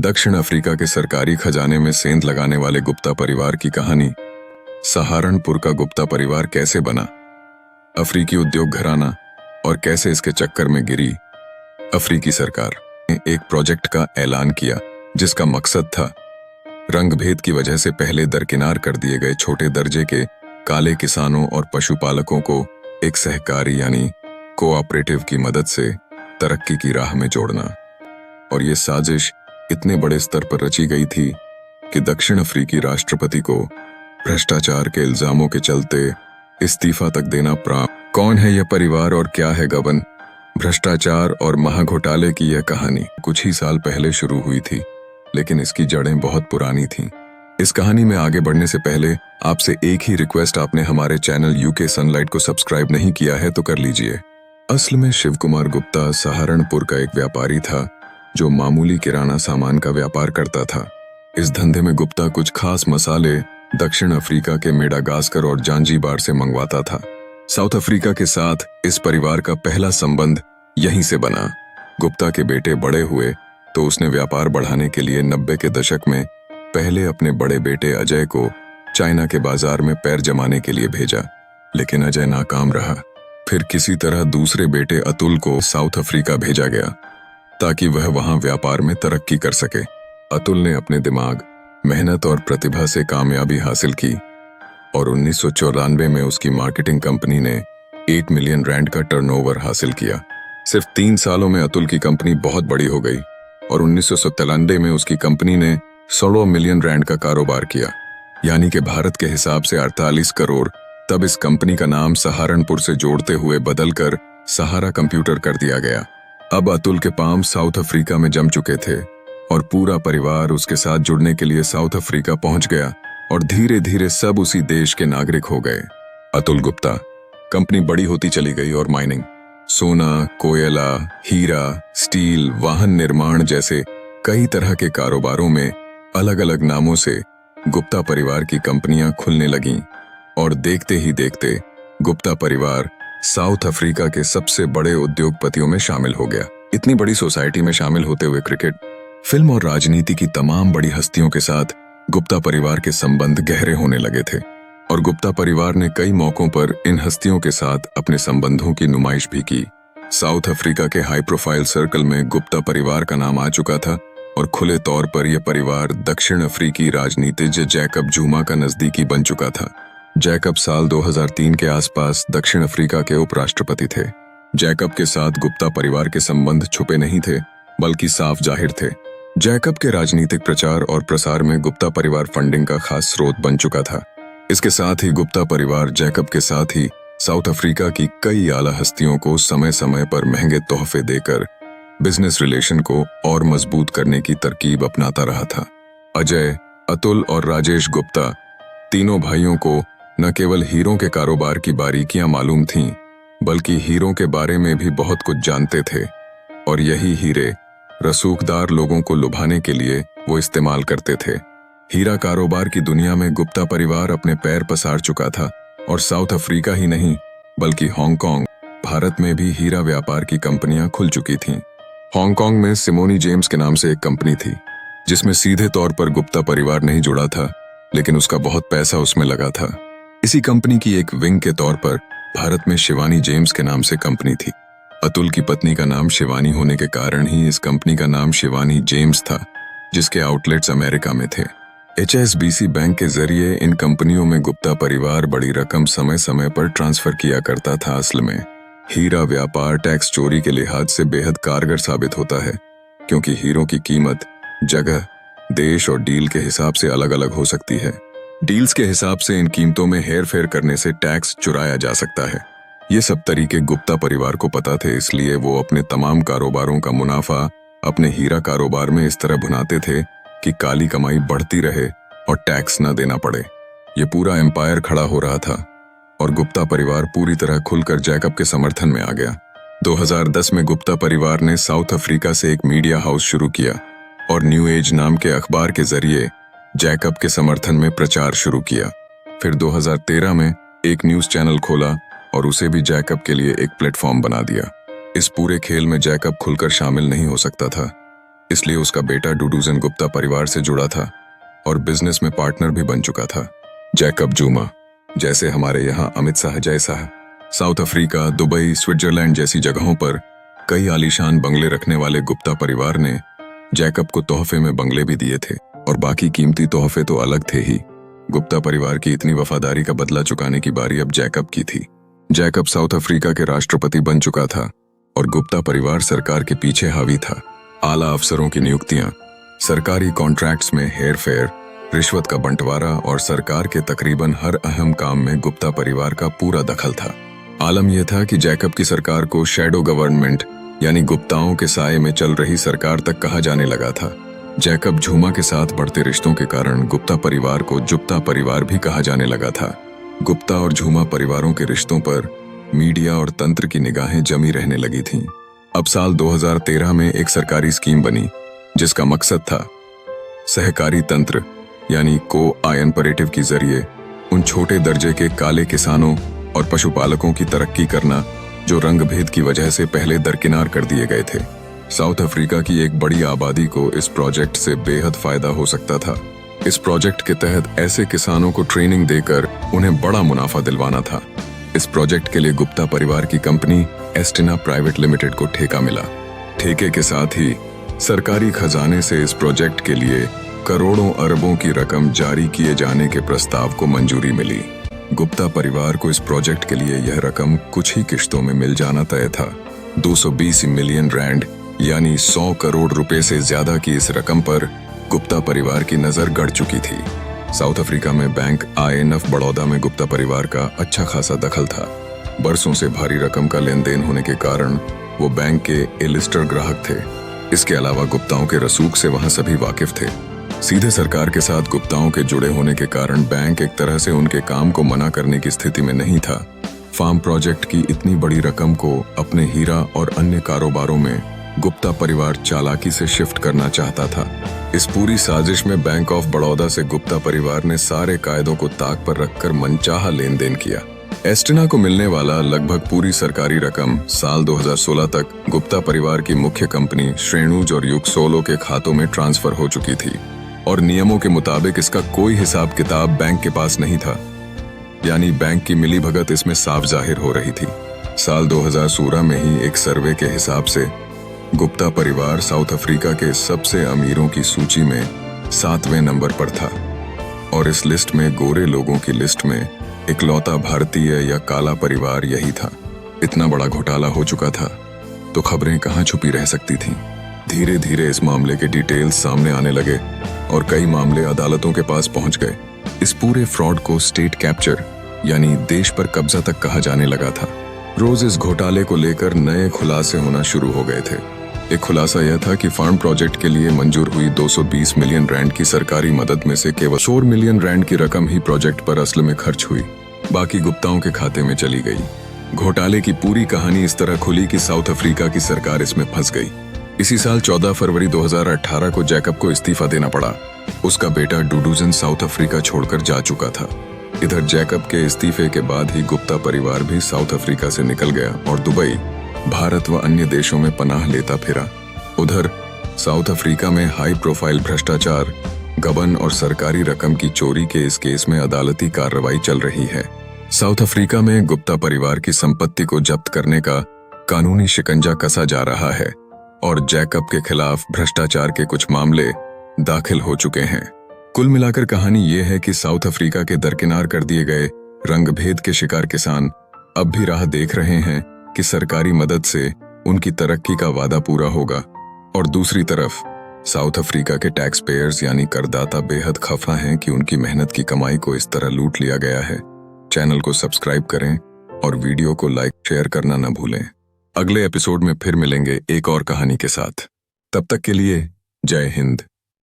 दक्षिण अफ्रीका के सरकारी खजाने में सेंध लगाने वाले गुप्ता परिवार की कहानी। सहारनपुर का गुप्ता परिवार कैसे बना, अफ्रीकी उद्योग घराना और कैसे इसके चक्कर में गिरी। अफ्रीकी सरकार ने एक प्रोजेक्ट का ऐलान किया जिसका मकसद था रंगभेद की वजह से पहले दरकिनार कर दिए गए छोटे दर्जे के काले किसानों और पशुपालकों को एक सहकारी यानी कोऑपरेटिव की मदद से तरक्की की राह में जोड़ना। और ये साजिश इतने बड़े स्तर पर रची गई थी कि दक्षिण अफ्रीकी राष्ट्रपति को भ्रष्टाचार के इल्जामों के चलते इस्तीफा तक देना पड़ा। कौन है यह परिवार और क्या है गबन? भ्रष्टाचार और महाघोटाले की यह कहानी कुछ ही साल पहले शुरू हुई थी, लेकिन इसकी जड़ें बहुत पुरानी थीं। इस कहानी में आगे बढ़ने से पहले आपसे एक ही रिक्वेस्ट, आपने हमारे चैनल यूके सनलाइट को सब्सक्राइब नहीं किया है तो कर लीजिए। असल में शिव कुमार गुप्ता सहारनपुर का एक व्यापारी था जो मामूली किराना सामान का व्यापार करता था। इस धंधे में गुप्ता कुछ खास मसाले दक्षिण अफ्रीका के मेडागास्कर और जांजीबार से मंगवाता था। साउथ अफ्रीका के साथ इस परिवार का पहला संबंध यहीं से बना। गुप्ता के बेटे बड़े हुए तो उसने व्यापार बढ़ाने के लिए 90 के दशक में पहले अपने बड़े बेटे अजय को चाइना के बाजार में पैर जमाने के लिए भेजा, लेकिन अजय नाकाम रहा। फिर किसी तरह दूसरे बेटे अतुल को साउथ अफ्रीका भेजा गया ताकि वह वहां व्यापार में तरक्की कर सके। अतुल ने अपने दिमाग, मेहनत और प्रतिभा से कामयाबी हासिल की और 1994 में उसकी मार्केटिंग कंपनी ने 8 मिलियन रैंड का टर्नओवर हासिल किया। सिर्फ 3 सालों में अतुल की कंपनी बहुत बड़ी हो गई और 1997 में उसकी कंपनी ने 16 मिलियन रैंड का कारोबार किया, यानी कि भारत के हिसाब से 48 करोड़। तब इस कंपनी का नाम सहारनपुर से जोड़ते हुए बदलकर सहारा कंप्यूटर कर दिया गया। अब अतुल के पांव साउथ अफ्रीका में जम चुके थे और पूरा परिवार उसके साथ जुड़ने के लिए साउथ अफ्रीका पहुंच गया और धीरे धीरे सब उसी देश के नागरिक हो गए। अतुल गुप्ता कंपनी बड़ी होती चली गई और माइनिंग, सोना, कोयला, हीरा, स्टील, वाहन निर्माण जैसे कई तरह के कारोबारों में अलग अलग नामों से गुप्ता परिवार की कंपनियां खुलने लगीं और देखते ही देखते गुप्ता परिवार साउथ अफ्रीका के सबसे बड़े उद्योगपतियों में शामिल हो गया। इतनी बड़ी सोसाइटी में शामिल होते हुए क्रिकेट, फिल्म और राजनीति की तमाम बड़ी हस्तियों के साथ गुप्ता परिवार के संबंध गहरे होने लगे थे और गुप्ता परिवार ने कई मौकों पर इन हस्तियों के साथ अपने संबंधों की नुमाइश भी की। साउथ अफ्रीका के हाई प्रोफाइल सर्कल में गुप्ता परिवार का नाम आ चुका था और खुले तौर पर यह परिवार दक्षिण अफ्रीकी राजनीतिज्ञ जैकब जुमा का नजदीकी बन चुका था। जैकब साल 2003 के आसपास दक्षिण अफ्रीका के उपराष्ट्रपति थे। जैकब के साथ गुप्ता परिवार के संबंध छुपे नहीं थे बल्कि साफ जाहिर थे। जैकब के राजनीतिक प्रचार और प्रसार में गुप्ता परिवार फंडिंग का खास स्रोत बन चुका था। इसके साथ ही गुप्ता परिवार जैकब के साथ ही साउथ अफ्रीका की कई आला हस्तियों को समय समय पर महंगे तोहफे देकर बिजनेस रिलेशन को और मजबूत करने की तरकीब अपनाता रहा था। अजय, अतुल और राजेश गुप्ता तीनों भाइयों को न केवल हीरों के कारोबार की बारीकियां मालूम थीं, बल्कि हीरों के बारे में भी बहुत कुछ जानते थे और यही हीरे रसूखदार लोगों को लुभाने के लिए वो इस्तेमाल करते थे। हीरा कारोबार की दुनिया में गुप्ता परिवार अपने पैर पसार चुका था और साउथ अफ्रीका ही नहीं बल्कि हांगकांग, भारत में भी हीरा व्यापार की कंपनियां खुल चुकी थीं। हांगकांग में सिमोनी जेम्स के नाम से एक कंपनी थी जिसमें सीधे तौर पर गुप्ता परिवार नहीं जुड़ा था, लेकिन उसका बहुत पैसा उसमें लगा था। इसी कंपनी की एक विंग के तौर पर भारत में शिवानी जेम्स के नाम से कंपनी थी। अतुल की पत्नी का नाम शिवानी होने के कारण ही इस कंपनी का नाम शिवानी जेम्स था, जिसके आउटलेट्स अमेरिका में थे। HSBC बैंक के जरिए इन कंपनियों में गुप्ता परिवार बड़ी रकम समय समय पर ट्रांसफर किया करता था। असल में हीरा व्यापार टैक्स चोरी के लिहाज से बेहद कारगर साबित होता है, क्योंकि हीरों की कीमत जगह, देश और डील के हिसाब से अलग अलग हो सकती है। डील्स के हिसाब से इन कीमतों में हेर फेर करने से टैक्स चुराया जा सकता है। ये सब तरीके गुप्ता परिवार को पता थे, इसलिए वो अपने तमाम कारोबारों का मुनाफा अपने हीरा कारोबार में इस तरह भुनाते थे कि काली कमाई बढ़ती रहे और टैक्स न देना पड़े। ये पूरा एम्पायर खड़ा हो रहा था और गुप्ता परिवार पूरी तरह खुलकर जैकब के समर्थन में आ गया। 2010 में गुप्ता परिवार ने साउथ अफ्रीका से एक मीडिया हाउस शुरू किया और न्यू एज नाम के अखबार के जरिए जैकब के समर्थन में प्रचार शुरू किया। फिर 2013 में एक न्यूज चैनल खोला और उसे भी जैकब के लिए एक प्लेटफॉर्म बना दिया। इस पूरे खेल में जैकब खुलकर शामिल नहीं हो सकता था, इसलिए उसका बेटा डुडूजन गुप्ता परिवार से जुड़ा था और बिजनेस में पार्टनर भी बन चुका था। जैकब जुमा, जैसे हमारे यहाँ अमित शाह जैसा, साउथ अफ्रीका, दुबई, स्विट्जरलैंड जैसी जगहों पर कई आलीशान बंगले रखने वाले गुप्ता परिवार ने जैकब को तोहफे में बंगले भी दिए थे, और बाकी कीमती तोहफे तो अलग थे ही। गुप्ता परिवार की इतनी वफादारी का बदला चुकाने की बारी अब जैकब की थी। जैकब साउथ अफ्रीका के राष्ट्रपति बन चुका था और गुप्ता परिवार सरकार के पीछे हावी था। आला अफसरों की नियुक्तियां, सरकारी कॉन्ट्रैक्ट्स में हेरफेर, रिश्वत का बंटवारा और सरकार के तकरीबन हर अहम काम में गुप्ता परिवार का पूरा दखल था। आलम यह था कि जैकब की सरकार को शैडो गवर्नमेंट यानी गुप्ताओं के साए में चल रही सरकार तक कहा जाने लगा था। जैकब झूमा के साथ बढ़ते रिश्तों के कारण गुप्ता परिवार को जुप्ता परिवार भी कहा जाने लगा था। गुप्ता और झूमा परिवारों के रिश्तों पर मीडिया और तंत्र की निगाहें जमी रहने लगी थीं। अब साल 2013 में एक सरकारी स्कीम बनी जिसका मकसद था सहकारी तंत्र यानी कोऑपरेटिव के जरिए उन छोटे दर्जे के काले किसानों और पशुपालकों की तरक्की करना जो रंग भेद की वजह से पहले दरकिनार कर दिए गए थे। साउथ अफ्रीका की एक बड़ी आबादी को इस प्रोजेक्ट से बेहद फायदा हो सकता था। इस प्रोजेक्ट के तहत ऐसे किसानों को ट्रेनिंग देकर उन्हें बड़ा मुनाफा दिलवाना था। इस प्रोजेक्ट के लिए गुप्ता परिवार की कंपनी एस्टिना प्राइवेट लिमिटेड को ठेका मिला। ठेके के साथ ही सरकारी खजाने से इस प्रोजेक्ट के लिए करोड़ों अरबों की रकम जारी किए जाने के प्रस्ताव को मंजूरी मिली। गुप्ता परिवार को इस प्रोजेक्ट के लिए यह रकम कुछ ही किश्तों में मिल जाना तय था। 220 मिलियन रैंड यानी 100 करोड़ रुपए से ज्यादा की इस रकम पर गुप्ता परिवार की नजर गड़ चुकी थी। साउथ अफ्रीका में बैंक INF बड़ौदा में गुप्ता परिवार का अच्छा खासा दखल था। बरसों से भारी रकम का लेन देन होने के कारण वो बैंक के ए-लिस्टर ग्राहक थे। इसके अलावा गुप्ताओं के रसूख से वहां सभी वाकिफ थे। सीधे सरकार के साथ गुप्ताओं के जुड़े होने के कारण बैंक एक तरह से उनके काम को मना करने की स्थिति में नहीं था। फार्म प्रोजेक्ट की इतनी बड़ी रकम को अपने हीरा और अन्य कारोबारों में गुप्ता परिवार चालाकी से शिफ्ट करना चाहता था। इस पूरी साजिश में बैंक ऑफ बड़ौदा से गुप्ता परिवार ने सारे कायदों को ताक पर रखकर मनचाहा लेन देन किया। एस्टिना को मिलने वाला लगभग पूरी सरकारी रकम साल 2016 तक गुप्ता परिवार की मुख्य कंपनी श्रेणुज और युक्सोलो के खातों में ट्रांसफर हो चुकी थी और नियमों के मुताबिक इसका कोई हिसाब किताब बैंक के पास नहीं था, यानी बैंक की मिलीभगत इसमें साफ जाहिर हो रही थी। साल 2016 में ही एक सर्वे के हिसाब से गुप्ता परिवार साउथ अफ्रीका के सबसे अमीरों की सूची में 7वें नंबर पर था और इस लिस्ट में गोरे लोगों की लिस्ट में इकलौता भारतीय या काला परिवार यही था। इतना बड़ा घोटाला हो चुका था तो खबरें कहां छुपी रह सकती थीं। धीरे धीरे इस मामले के डिटेल्स सामने आने लगे और कई मामले अदालतों के पास पहुंच गए। इस पूरे फ्रॉड को स्टेट कैप्चर यानी देश पर कब्जा तक कहा जाने लगा था। रोज इस घोटाले को लेकर नए खुलासे होना शुरू हो गए थे। एक खुलासा यह था कि फार्म प्रोजेक्ट के लिए मंजूर हुई 220 मिलियन रैंड की सरकारी मदद में से केवल 4 मिलियन रैंड की रकम ही प्रोजेक्ट पर असल में खर्च हुई, बाकी गुप्ताओं के खाते में चली गई। घोटाले की पूरी कहानी इस तरह खुली कि साउथ अफ्रीका की सरकार इसमें फंस गई। इसी साल 14 फरवरी 2018 को जैकब को इस्तीफा देना पड़ा। उसका बेटा डुडूजन साउथ अफ्रीका छोड़कर जा चुका था। इधर जैकब के इस्तीफे के बाद ही गुप्ता परिवार भी साउथ अफ्रीका से निकल गया और दुबई, भारत व अन्य देशों में पनाह लेता फिरा। उधर साउथ अफ्रीका में हाई प्रोफाइल भ्रष्टाचार, गबन और सरकारी रकम की चोरी के इस केस में अदालती कार्रवाई चल रही है। साउथ अफ्रीका में गुप्ता परिवार की संपत्ति को जब्त करने का कानूनी शिकंजा कसा जा रहा है और जैकब के खिलाफ भ्रष्टाचार के कुछ मामले दाखिल हो चुके हैं। कुल मिलाकर कहानी ये है कि साउथ अफ्रीका के दरकिनार कर दिए गए रंगभेद के शिकार किसान अब भी राह देख रहे हैं कि सरकारी मदद से उनकी तरक्की का वादा पूरा होगा, और दूसरी तरफ साउथ अफ्रीका के टैक्स पेयर्स यानी करदाता बेहद खफा हैं कि उनकी मेहनत की कमाई को इस तरह लूट लिया गया है। चैनल को सब्सक्राइब करें और वीडियो को लाइक शेयर करना न भूलें। अगले एपिसोड में फिर मिलेंगे एक और कहानी के साथ। तब तक के लिए जय हिंद।